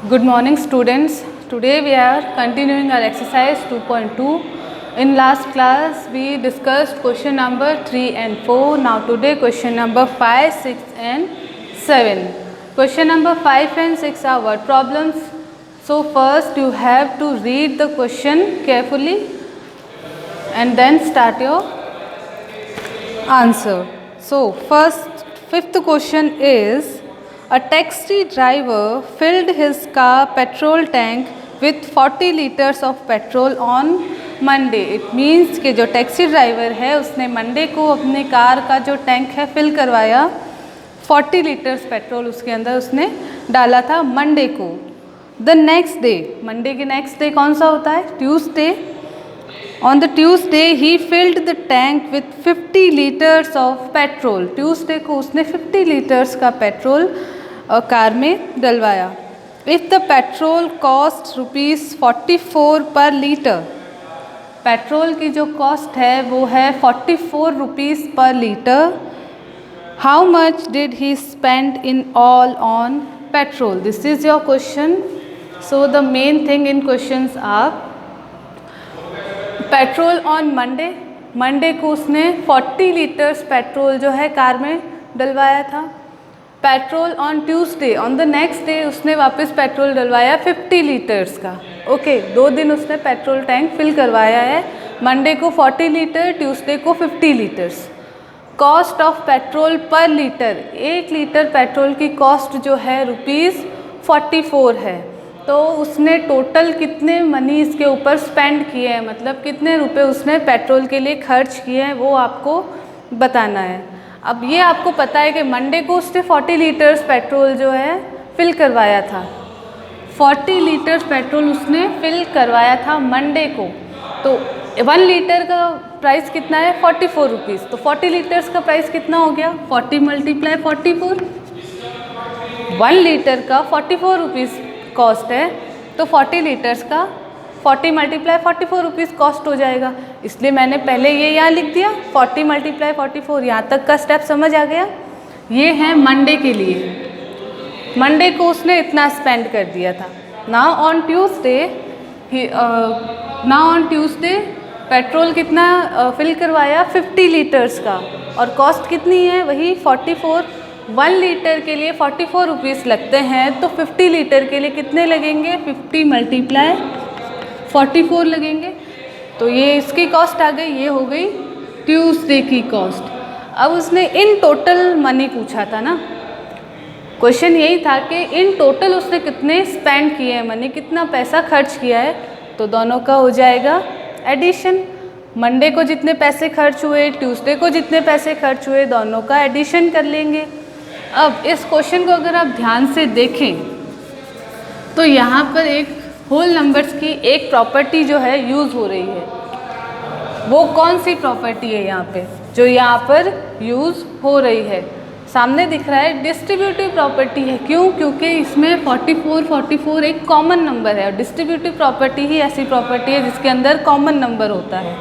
Good morning students. Today we are continuing our exercise 2.2. In last class we discussed question number 3 and 4. Now today question number 5, 6 and 7. Question number 5 and 6 are word problems. So first you have to read the question carefully and then start your answer. So first, fifth question is, a taxi driver filled his car petrol tank with 40 liters of petrol on Monday. It means कि जो taxi driver है उसने Monday को अपने car का जो tank है fill करवाया, 40 लीटर्स पेट्रोल उसके अंदर उसने डाला था मंडे को. द नेक्स्ट डे, मंडे के नेक्स्ट डे कौन सा होता है? Tuesday. On the Tuesday he filled the tank with 50 liters of petrol. Tuesday को उसने 50 लीटर्स का पेट्रोल कार में डलवाया. If the petrol cost ₹44 पर लीटर, पेट्रोल की जो कॉस्ट है वो है 44 रुपीज़ पर litre. How much did he spend in all on petrol? This is your question. So the main thing in questions are petrol on Monday, Monday को उसने 40 litres petrol जो है कार में डलवाया था. Petrol on Tuesday, on the next day उसने वापस petrol डलवाया 50 litres का. Okay, 2 दिन उसने पेट्रोल टैंक फिल करवाया है. मंडे को 40 लीटर, ट्यूसडे को 50 लीटर्स. कॉस्ट ऑफ पेट्रोल पर लीटर, 1 लीटर पेट्रोल की कॉस्ट जो है ₹44 है. तो उसने टोटल कितने मनी इसके ऊपर स्पेंड किए हैं, मतलब कितने रुपए उसने पेट्रोल के लिए खर्च किए हैं वो आपको बताना है. अब ये आपको पता है कि मंडे को उसने 40 लीटर्स पेट्रोल जो है फिल करवाया था. 40 लीटर्स पेट्रोल उसने फिल करवाया था मंडे को. तो 1 लीटर का प्राइस कितना है? 44 रुपीज़. तो 40 लीटर्स का प्राइस कितना हो गया? 40 × 44. 1 लीटर का 44 रुपीज़ कॉस्ट है, तो 40 लीटर्स का 40 × 44 रुपीज़ कॉस्ट हो जाएगा. इसलिए मैंने पहले ये यहाँ लिख दिया 40 × 44. यहाँ तक का स्टेप समझ आ गया. ये है मंडे के लिए, मंडे को उसने इतना स्पेंड कर दिया था. नाउ ऑन ट्यूसडे पेट्रोल कितना फिल करवाया? 50 लीटर्स का, और कॉस्ट कितनी है? वही 44. 1 लीटर के लिए 44 रुपीज़ लगते हैं, तो 50 लीटर के लिए कितने लगेंगे? 50 × 44 लगेंगे. तो ये इसकी कॉस्ट आ गई, ये हो गई ट्यूसडे की कॉस्ट. अब उसने इन टोटल मनी पूछा था ना, क्वेश्चन यही था कि इन टोटल उसने कितने स्पेंड किए हैं मनी, कितना पैसा खर्च किया है. तो दोनों का हो जाएगा एडिशन. मंडे को जितने पैसे खर्च हुए, ट्यूसडे को जितने पैसे खर्च हुए, दोनों का एडिशन कर लेंगे. अब इस क्वेश्चन को अगर आप ध्यान से देखें तो यहाँ पर एक होल नंबर्स की एक प्रॉपर्टी जो है यूज़ हो रही है. वो कौन सी प्रॉपर्टी है यहाँ पे जो यहाँ पर यूज़ हो रही है? सामने दिख रहा है डिस्ट्रीब्यूटिव प्रॉपर्टी है. क्यों? क्योंकि इसमें 44 एक कॉमन नंबर है, और डिस्ट्रीब्यूटिव प्रॉपर्टी ही ऐसी प्रॉपर्टी है जिसके अंदर कॉमन नंबर होता है.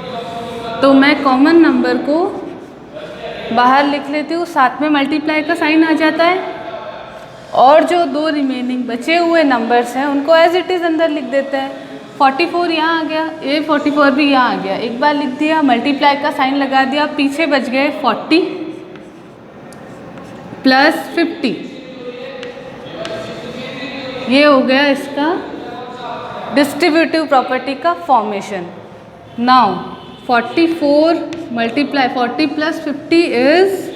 तो मैं कॉमन नंबर को बाहर लिख लेती हूँ, साथ में मल्टीप्लाई का साइन आ जाता है, और जो 2 रिमेनिंग बचे हुए नंबर्स हैं उनको एज इट इज़ अंदर लिख देते हैं. 44 यहाँ आ गया, ये 44 भी यहाँ आ गया. एक बार लिख दिया, मल्टीप्लाई का साइन लगा दिया, पीछे बच गए 40 + 50. ये हो गया इसका डिस्ट्रीब्यूटिव प्रॉपर्टी का फॉर्मेशन. Now 44 × 40 + 50 is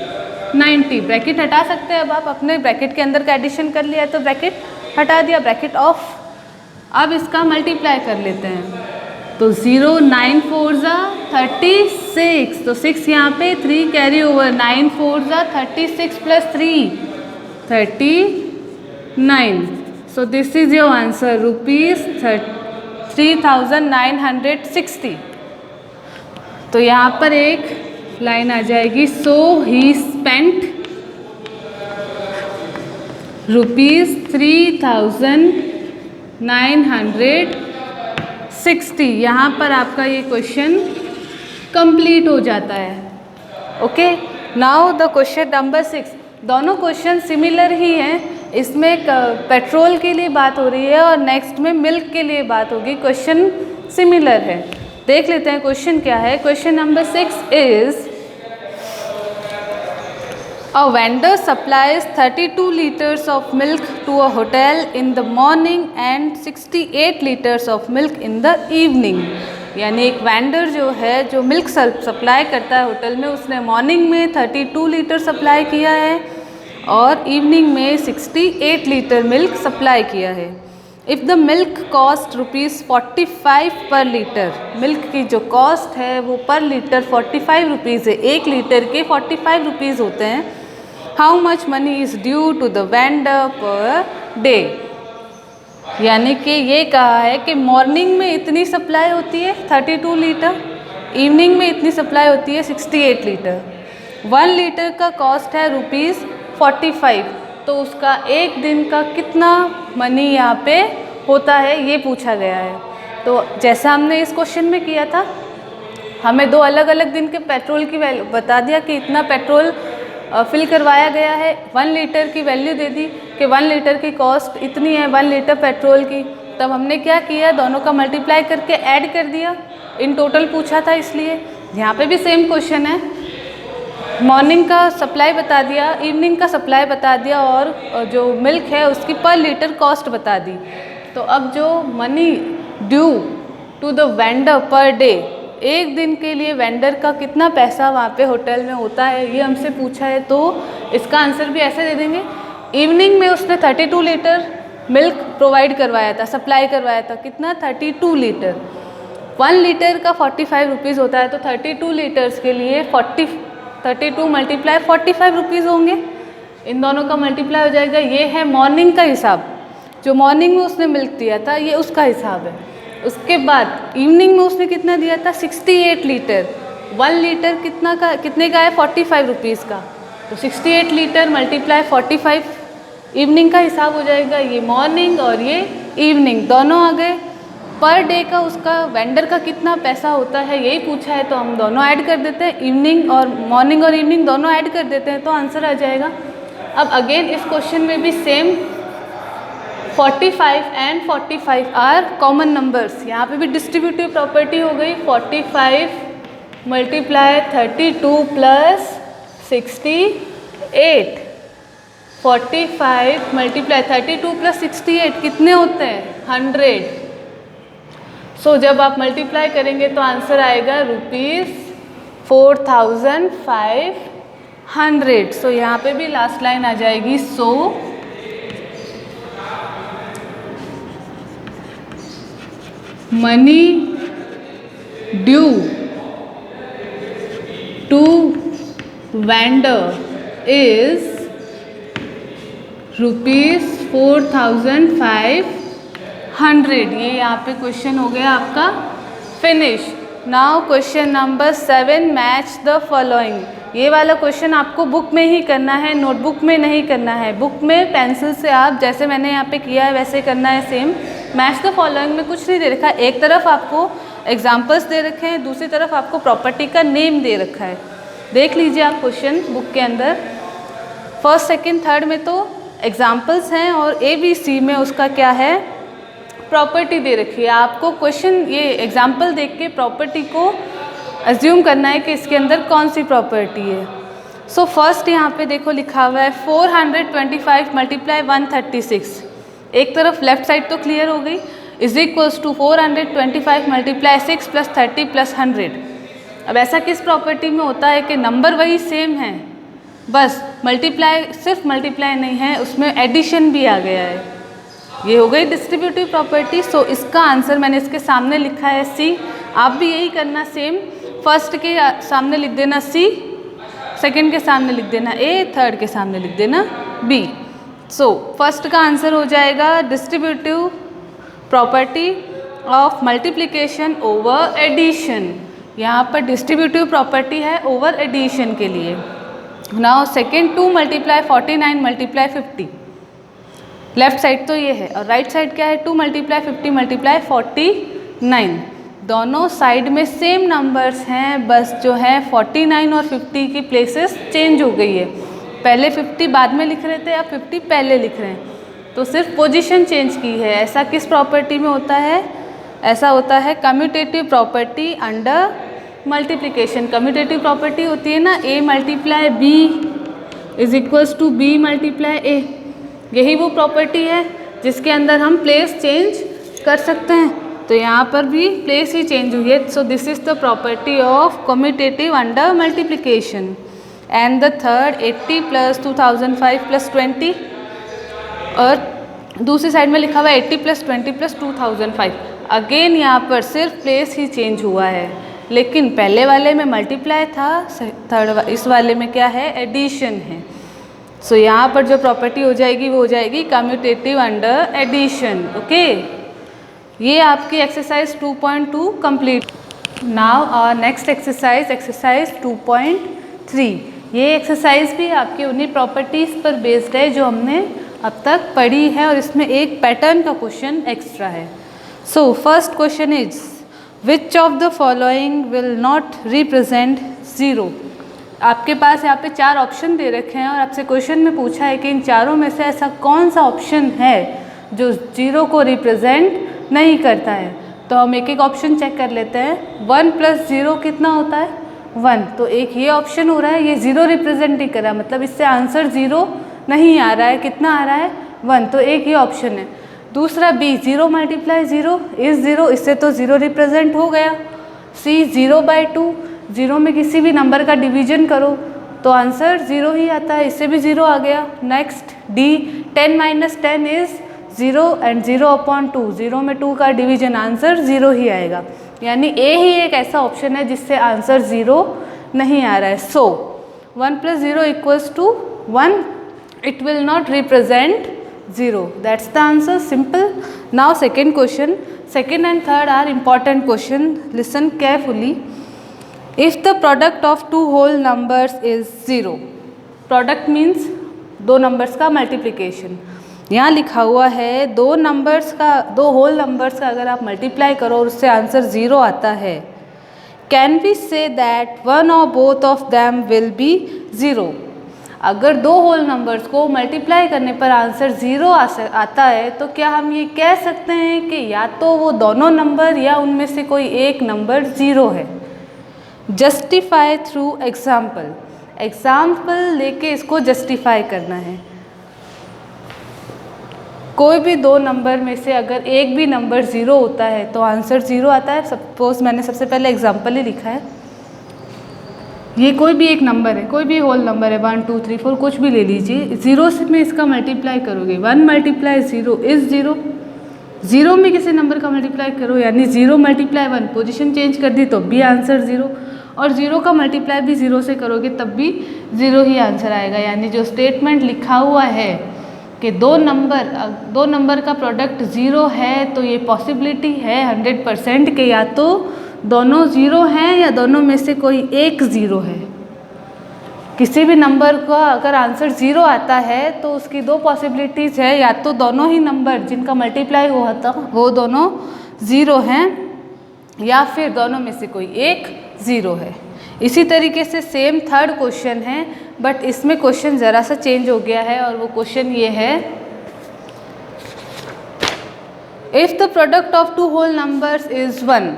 90. ब्रैकेट हटा सकते हैं. अब आप अपने ब्रैकेट के अंदर का एडिशन कर लिया है तो ब्रैकेट हटा दिया, ब्रैकेट ऑफ. अब इसका मल्टीप्लाई कर लेते हैं. तो 0 9 4 36. तो 6 यहाँ पे, 3 carry over, 9 4 36 + 3 39. So this is your answer, ₹3960. तो यहाँ पर एक लाइन आ जाएगी, सो ही स्पेंट ₹3960. यहाँ पर आपका ये क्वेश्चन कंप्लीट हो जाता है. Okay, now the question number 6. दोनों क्वेश्चन सिमिलर ही हैं, इसमें पेट्रोल के लिए बात हो रही है और नेक्स्ट में मिल्क के लिए बात होगी। क्वेश्चन सिमिलर है, देख लेते हैं क्वेश्चन क्या है। Question number 6 is A vendor supplies 32 liters of milk to a hotel in the morning and 68 liters of milk in the evening। यानी एक वेंडर जो है जो मिल्क सप्लाई करता है होटल में, उसने मॉर्निंग में 32 लीटर सप्लाई किया है और इवनिंग में 68 लीटर मिल्क सप्लाई किया है। इफ़ द मिल्क कॉस्ट ₹45 पर लीटर, मिल्क की जो कॉस्ट है वो पर लीटर 45 रुपीज़ है, 1 लीटर के 45 रुपीज़ होते हैं। How much money is due to the vendor per day. यानी कि ये कहा है कि मॉर्निंग में इतनी सप्लाई होती है 32 लीटर, इवनिंग में इतनी सप्लाई होती है 68 लीटर। 1 लीटर का कॉस्ट है ₹45, तो उसका एक दिन का कितना मनी यहाँ पे होता है ये पूछा गया है। तो जैसा हमने इस क्वेश्चन में किया था, हमें 2 अलग अलग दिन के पेट्रोल की वैल्यू बता दिया कि इतना पेट्रोल फिल करवाया गया है, 1 लीटर की वैल्यू दे दी कि 1 लीटर की कॉस्ट इतनी है 1 लीटर पेट्रोल की। तब हमने क्या किया, दोनों का मल्टीप्लाई करके ऐड कर दिया, इन टोटल पूछा था इसलिए। यहाँ पे भी सेम क्वेश्चन है, मॉर्निंग का सप्लाई बता दिया, इवनिंग का सप्लाई बता दिया और जो मिल्क है उसकी पर लीटर कॉस्ट बता दी। तो अब जो money due to the vendor per day, एक दिन के लिए वेंडर का कितना पैसा वहाँ पे होटल में होता है ये हमसे पूछा है, तो इसका आंसर भी ऐसे दे देंगे। इवनिंग में उसने 32 लीटर मिल्क प्रोवाइड करवाया था, सप्लाई करवाया था, कितना 32 लीटर। 1 लीटर का 45 रुपीज़ होता है, तो 32 लीटर्स के लिए 32 मल्टीप्लाई 45 रुपीज़ होंगे, इन दोनों का मल्टीप्लाई हो जाएगा। ये है मॉर्निंग का हिसाब, जो मॉर्निंग में उसने मिल्क दिया था ये उसका हिसाब है। उसके बाद इवनिंग में उसने कितना दिया था 68 लीटर, 1 लीटर कितने का है 45 रुपीज़ का, तो 68 लीटर मल्टीप्लाई 45 इवनिंग का हिसाब हो जाएगा। ये मॉर्निंग और ये इवनिंग दोनों आ गए। पर डे का उसका वेंडर का कितना पैसा होता है यही पूछा है, तो हम दोनों ऐड कर देते हैं, इवनिंग और मॉर्निंग और इवनिंग दोनों ऐड कर देते हैं तो आंसर आ जाएगा। अब अगेन इस क्वेश्चन में भी same 45 and 45 are common numbers, यहाँ पे भी डिस्ट्रीब्यूटिव प्रॉपर्टी हो गई। 45 मल्टीप्लाई 32 प्लस 68, 45 मल्टीप्लाई 32 प्लस 68 कितने होते हैं 100। सो जब आप मल्टीप्लाई करेंगे तो आंसर आएगा ₹4500। सो यहाँ पे भी लास्ट लाइन आ जाएगी, so money due to vendor is ₹4500। ये यहाँ पे क्वेश्चन हो गया आपका finish. Now question number 7, match the following. ये वाला क्वेश्चन आपको बुक में ही करना है, नोटबुक में नहीं करना है। बुक में पेंसिल से आप जैसे मैंने यहाँ पे किया है वैसे करना है सेम। मैच द फॉलोइंग में कुछ नहीं दे रखा, एक तरफ आपको एग्जाम्पल्स दे रखे हैं, दूसरी तरफ आपको प्रॉपर्टी का नेम दे रखा है। देख लीजिए आप क्वेश्चन बुक के अंदर, फर्स्ट सेकंड थर्ड में तो एग्जाम्पल्स हैं और ABC में उसका क्या है प्रॉपर्टी दे रखी है। आपको क्वेश्चन ये एग्जाम्पल देख के प्रॉपर्टी को अज्यूम करना है कि इसके अंदर कौन सी प्रॉपर्टी है। सो फर्स्ट यहाँ पे देखो लिखा हुआ है 425 मल्टीप्लाई 136। एक तरफ लेफ्ट साइड तो क्लियर हो गई, is equals to 425 multiply 6 plus 30 plus 100। अब ऐसा किस प्रॉपर्टी में होता है कि नंबर वही सेम है, बस मल्टीप्लाई सिर्फ मल्टीप्लाई नहीं है, उसमें एडिशन भी आ गया है। ये हो गई डिस्ट्रीब्यूटिव प्रॉपर्टी। सो इसका आंसर मैंने इसके सामने लिखा है C। आप भी यही करना सेम, फर्स्ट के सामने लिख देना C, सेकंड के सामने लिख देना A, थर्ड के सामने लिख देना B। सो फर्स्ट का आंसर हो जाएगा distributive property of multiplication over addition. यहाँ पर डिस्ट्रीब्यूटिव प्रॉपर्टी है ओवर एडिशन के लिए। Now second 2 multiply 49 multiply 50। Left side तो ये है और राइट साइड क्या है 2 मल्टीप्लाई 50 मल्टीप्लाई 49। दोनों साइड में सेम नंबर्स हैं, बस जो है 49 और 50 की प्लेसेस चेंज हो गई है। पहले 50 बाद में लिख रहे थे या 50 पहले लिख रहे हैं, तो सिर्फ पोजीशन चेंज की है। ऐसा किस प्रॉपर्टी में होता है? ऐसा होता है commutative property under multiplication. Commutative property होती है ना, A multiply B is equals to B multiply A। यही वो प्रॉपर्टी है जिसके अंदर हम प्लेस चेंज कर सकते हैं। तो यहाँ पर भी प्लेस ही चेंज हुई है। So this is the property of commutative under multiplication. And the third 80 plus 2005 plus 20, और दूसरी साइड में लिखा हुआ है 80 प्लस 20 प्लस 2005। अगेन यहाँ पर सिर्फ प्लेस ही चेंज हुआ है, लेकिन पहले वाले में मल्टीप्लाई था, थर्ड इस वाले में क्या है? एडिशन है। सो यहाँ पर जो प्रॉपर्टी हो जाएगी वो हो जाएगी कम्यूटेटिव अंडर एडिशन। ओके, ये आपकी exercise 2.2 complete. Now our next exercise, exercise 2.3। ये एक्सरसाइज भी आपकी उन्हीं प्रॉपर्टीज़ पर बेस्ड है जो हमने अब तक पढ़ी है, और इसमें एक पैटर्न का क्वेश्चन एक्स्ट्रा है। So first question is which of the following will not represent zero. आपके पास यहाँ पे 4 ऑप्शन दे रखे हैं और आपसे क्वेश्चन में पूछा है कि इन चारों में से ऐसा कौन सा ऑप्शन है जो ज़ीरो को रिप्रेजेंट नहीं करता है। तो हम एक एक ऑप्शन चेक कर लेते हैं। 1 प्लस 0 कितना होता है? 1। तो एक ये ऑप्शन हो रहा है, ये ज़ीरो रिप्रेजेंट नहीं कर रहा, मतलब इससे आंसर ज़ीरो नहीं आ रहा है। कितना आ रहा है? 1। तो एक ये ऑप्शन है। दूसरा B 0 मल्टीप्लाई 0 इज़ 0, इससे तो 0 रिप्रेजेंट हो गया। C 0/2, 0 में किसी भी नंबर का डिवीजन करो तो आंसर 0 ही आता है, इससे भी 0 आ गया। नेक्स्ट D 10 - 10 इज़ 0 एंड 0/2, 0 में 2 का डिवीजन, आंसर 0 ही आएगा। यानी A ही एक ऐसा ऑप्शन है जिससे आंसर 0 नहीं आ रहा है। सो 1 + 0 = 1, it will not represent 0. That's the answer. Simple. Now second question. Second and third are important question. Listen carefully. If the product of two whole numbers is 0, product means दो numbers का multiplication. यहाँ लिखा हुआ है दो whole numbers का अगर आप मल्टीप्लाई करो और उससे आंसर 0 आता है, can we say that one or both of them will be 0। अगर दो होल नंबर्स को मल्टीप्लाई करने पर आंसर 0 आता है तो क्या हम ये कह सकते हैं कि या तो वो दोनों नंबर या उनमें से कोई एक नंबर 0 है। जस्टिफाई थ्रू एग्जाम्पल, एग्जाम्पल लेके इसको जस्टिफाई करना है। कोई भी दो नंबर में से अगर एक भी नंबर 0 होता है तो आंसर 0 आता है। सपोज मैंने सबसे पहले एग्जाम्पल ही लिखा है, ये कोई भी एक नंबर है, कोई भी होल नंबर है, 1 2 3 4 कुछ भी ले लीजिए। 0 से में इसका मल्टीप्लाई करोगे, 1 × 0 इज़ 0। 0 में किसी नंबर का मल्टीप्लाई करो यानी 0 × 1, पोजीशन चेंज कर दी तो भी आंसर 0, और 0 का मल्टीप्लाई भी 0 से करोगे तब भी 0 ही आंसर आएगा। यानी जो स्टेटमेंट लिखा हुआ है कि दो नंबर का प्रोडक्ट 0 है तो ये पॉसिबिलिटी है 100% कि या तो दोनों 0 हैं या दोनों में से कोई एक 0 है। किसी भी नंबर का अगर आंसर 0 आता है तो उसकी दो पॉसिबिलिटीज़ है, या तो दोनों ही नंबर जिनका मल्टीप्लाई हुआ था वो दोनों 0 हैं या फिर दोनों में से कोई एक 0 है। इसी तरीके से सेम थर्ड क्वेश्चन है, बट इसमें क्वेश्चन ज़रा सा चेंज हो गया है, और वो क्वेश्चन ये है, if the product of two whole numbers is 1,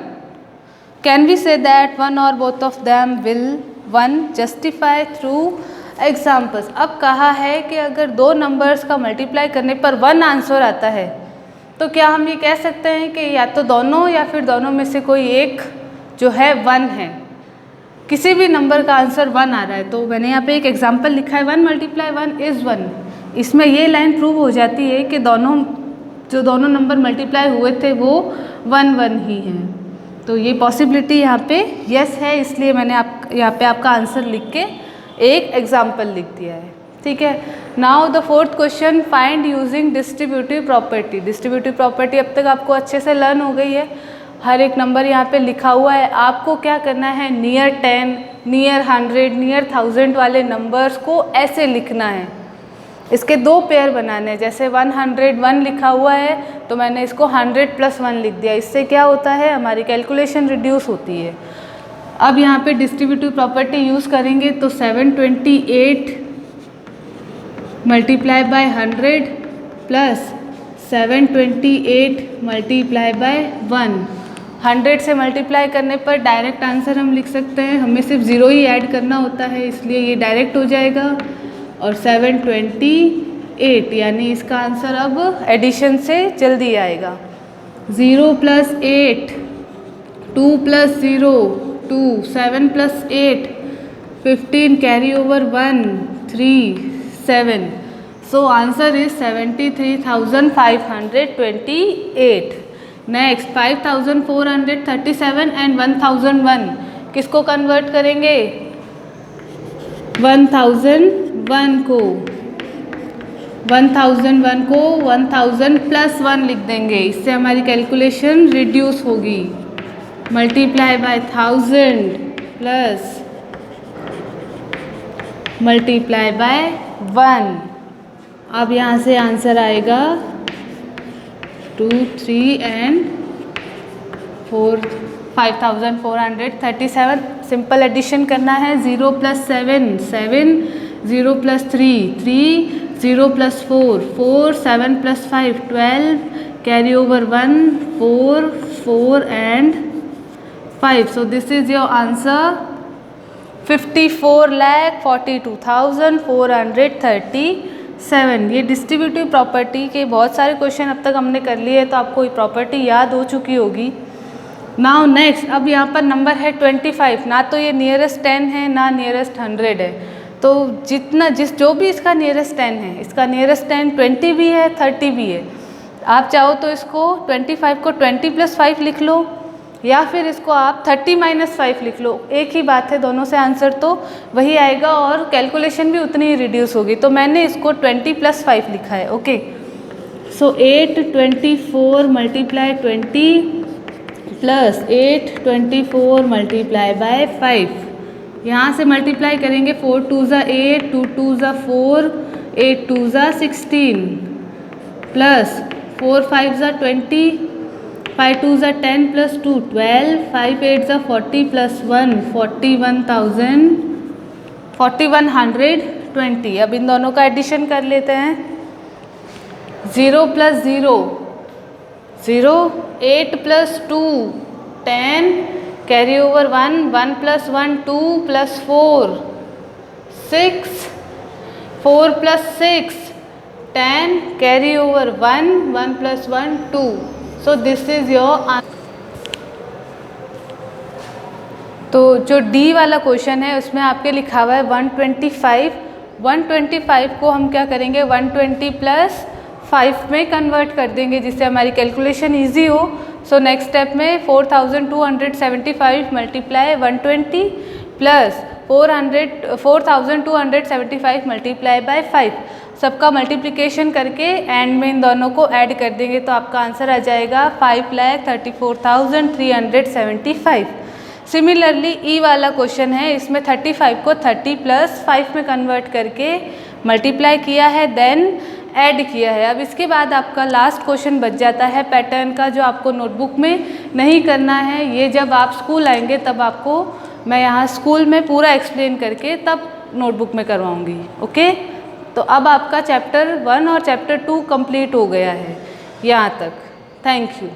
can we say that one or both of them will 1। Justify through examples. अब कहा है कि अगर दो नंबर्स का मल्टीप्लाई करने पर 1 आंसर आता है तो क्या हम ये कह सकते हैं कि या तो दोनों या फिर दोनों में से कोई एक जो है 1 है। किसी भी नंबर का आंसर 1 आ रहा है, तो मैंने यहाँ पे एक एग्जाम्पल लिखा है 1 × 1 इज़ 1। इसमें ये लाइन प्रूव हो जाती है कि दोनों नंबर मल्टीप्लाई हुए थे वो 1 1 ही हैं। तो ये पॉसिबिलिटी यहाँ पे यस है, इसलिए मैंने यहाँ पे आपका आंसर लिख के एक एग्जाम्पल लिख दिया है। ठीक है। Now the fourth question, find using distributive property. Distributive property अब तक आपको अच्छे से लर्न हो गई है। हर एक नंबर यहाँ पे लिखा हुआ है, आपको क्या करना है, नियर 10, नियर 100, नियर 1000 वाले नंबर्स को ऐसे लिखना है। इसके दो पेयर बनाने हैं। जैसे 101 लिखा हुआ है तो मैंने इसको 100 + 1 लिख दिया। इससे क्या होता है, हमारी कैलकुलेशन रिड्यूस होती है। अब यहाँ पे डिस्ट्रीब्यूटिव प्रॉपर्टी यूज़ करेंगे तो 728 multiply by 100 plus 728 multiply by 1। 100 से मल्टीप्लाई करने पर डायरेक्ट आंसर हम लिख सकते हैं, हमें सिर्फ 0 ही ऐड करना होता है, इसलिए ये डायरेक्ट हो जाएगा। और 728 यानी इसका आंसर अब एडिशन से जल्दी आएगा। 0 plus 8, 2 plus 0 2, 7 plus 8 15, carry over 1 3 7। So answer is 73,528। Next 5,437 and 1,001 किसको कन्वर्ट करेंगे? 1001 को 1000 प्लस 1 लिख देंगे, इससे हमारी कैलकुलेशन रिड्यूस होगी। Multiply by 1000 plus multiply by 1। अब यहाँ से आंसर आएगा 2 3 एंड 4 5,437। सिंपल एडिशन करना है। 0 plus 7 7, 0 plus 3 3, 0 plus 4 4, 7 plus 5 12, carry over 1 4 4 and 5। So this is your answer 54,42,437। ये डिस्ट्रीब्यूटिव प्रॉपर्टी के बहुत सारे क्वेश्चन अब तक हमने कर लिए, तो आपको ये प्रॉपर्टी याद हो चुकी होगी। नाउ नेक्स्ट, अब यहाँ पर नंबर है 25। ना तो ये नियरेस्ट 10 है ना नियरेस्ट 100 है, तो जो भी इसका नियरेस्ट 10 है, इसका नियरेस्ट 10 20 भी है 30 भी है। आप चाहो तो इसको 25 को 20 प्लस 5 लिख लो, या फिर इसको आप 30 माइनस 5 लिख लो, एक ही बात है, दोनों से आंसर तो वही आएगा और कैलकुलेशन भी उतनी ही रिड्यूस होगी। तो मैंने इसको 20 प्लस 5 लिखा है। Okay, so 8 24 multiply 20 plus 8 24 multiply by 5। यहाँ से मल्टीप्लाई करेंगे 4 2 ज़ा 8, 2 2 ज़ा 4, 8 2 ज़ा 16 प्लस 4 5 ज़ा 20, 5 2 ज़ा 10 प्लस 2 12, 5 8 ज़ा 40 प्लस 1 4120। अब इन दोनों का एडिशन कर लेते हैं। 0 plus 0 0, 8 plus 2 10, carry over 1 1 plus 1 2 plus 4 6, 4 plus 6 10, carry over 1 1 plus 1 2। So this is your answer. तो जो डी वाला क्वेश्चन है उसमें आपके लिखा हुआ है 125। 125 को हम क्या करेंगे, 120 प्लस 5 में कन्वर्ट कर देंगे, जिससे हमारी कैलकुलेशन इजी हो। सो नेक्स्ट स्टेप में 4275 मल्टीप्लाई 120 प्लस 4275 मल्टीप्लाई बाय 5। सबका मल्टीप्लिकेशन करके एंड में इन दोनों को ऐड कर देंगे, तो आपका आंसर आ जाएगा 5,34,375। सिमिलरली ई वाला क्वेश्चन है, इसमें 35 को 30 प्लस 5 में कन्वर्ट करके मल्टीप्लाई किया है, देन ऐड किया है। अब इसके बाद आपका लास्ट क्वेश्चन बच जाता है पैटर्न का, जो आपको नोटबुक में नहीं करना है। ये जब आप स्कूल आएंगे तब आपको मैं यहाँ स्कूल में पूरा एक्सप्लेन करके तब नोटबुक में करवाऊँगी। ओके, तो अब आपका चैप्टर 1 और चैप्टर 2 कंप्लीट हो गया है यहाँ तक। Thank you.